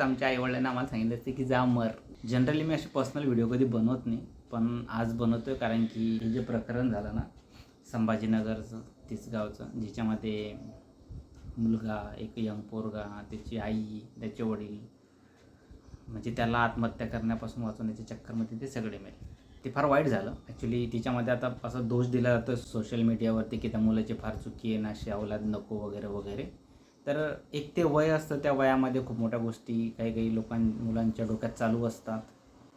आमच्या आईवडिलांनी आम्हाला सांगितलं असते की जा मर. जनरली मी असे पर्सनल व्हिडिओ कधी बनवत नाही, पण आज बनवतोय कारण की हे जे प्रकरण झालं ना संभाजीनगरचं, तिसगावचं, ज्याच्यामध्ये मुलगा, एक यंग पोरगा, त्याची आई, त्याचे वडील, म्हणजे त्याला आत्महत्या करण्यापासून वाचवण्याच्या चक्करमध्ये ते सगळे मेले. ते फार वाईट झालं ॲक्च्युली. तिच्यामध्ये आता असा दोष दिला जातो सोशल मीडियावरती की त्या मुलाची फार चुकी आहे, नाशी औलाद नको वगैरे वगैरे. तर एक ते वय असतं, त्या वयामध्ये खूप मोठ्या गोष्टी काही काही मुलांच्या डोक्यात चालू असतात.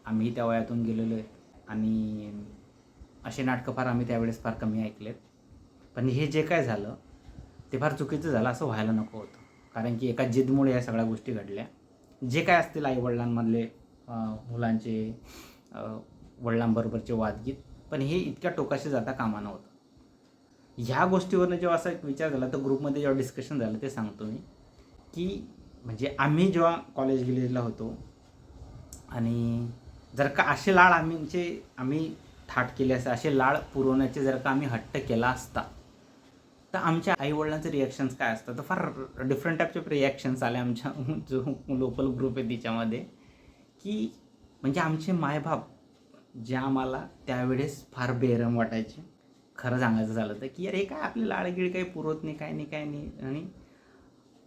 आम्ही त्या वयातून गेलेलो आहे आणि असे नाटकं फार आम्ही त्यावेळेस फार कमी ऐकलेत. पण हे जे काय झालं ते फार चुकीचं झालं, असं व्हायला नको होतं. कारण की एका जिद्दमुळे या सगळ्या गोष्टी घडल्या. जे काय असतील आईवडिलांमधले मुलांचे वडिलांबरोबरचे वादगीत, पण हे इतक्या टोकाशी जाता कामा नव्हतं. ह्या गोष्टीवरनं जेव्हा असा एक विचार झाला, तर ग्रुपमध्ये जेव्हा डिस्कशन झालं ते सांगतो मी, की म्हणजे आम्ही जेव्हा कॉलेज गिलेजला होतो आणि जर का असे लाड आम्ही थाट केले असते, असे लाड पुरवण्याचे जर का आम्ही हट्ट केला असता, तर आमच्या आईवडिलांचे रिॲक्शन्स काय असतात, तर फार डिफरंट टाईपचे रिॲक्शन्स आले आमच्या जो लोकल ग्रुप आहे तिच्यामध्ये. की म्हणजे आमचे मायबाप जे आम्हाला त्यावेळेस फार बेरहम वाटायचे, खरं सांगायचं झालं तर, की अरे काय आपले लाडगिळ काही पुरवत नाही, काय नाही काय नाही. आणि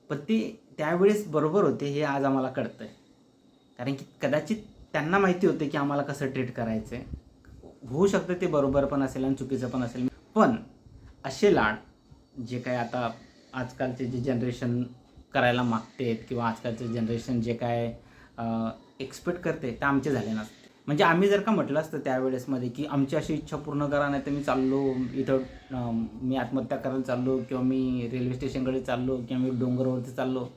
पण ते त्यावेळेस बरोबर होते हे आज आम्हाला कळतं आहे. कारण की कदाचित त्यांना माहिती होतं की आम्हाला कसं ट्रीट करायचं आहे. होऊ शकतं ते बरोबर पण असेल आणि चुकीचं पण असेल, पण असे लाड जे काय आता आजकालचे जे जनरेशन करायला मागतेत किंवा आजकालचे जनरेशन जे काय एक्सपेक्ट करते ते आमचे झाले नसते. म्हणजे आम्ही जर का म्हटलं असतं त्यावेळेसमध्ये की आमची अशी इच्छा पूर्ण करा, नाही तर मी चाललो इथं, मी आत्महत्या करायला चाललो किंवा मी रेल्वे स्टेशनकडे चाललो किंवा मी डोंगरावरती चाललो,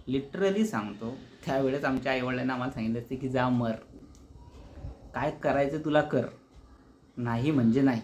लिटरली सांगतो त्यावेळेस आमच्या आईवडिलांनी आम्हाला सांगितलं असते की जा मर, काय करायचं तुला कर, नाही म्हणजे नाही.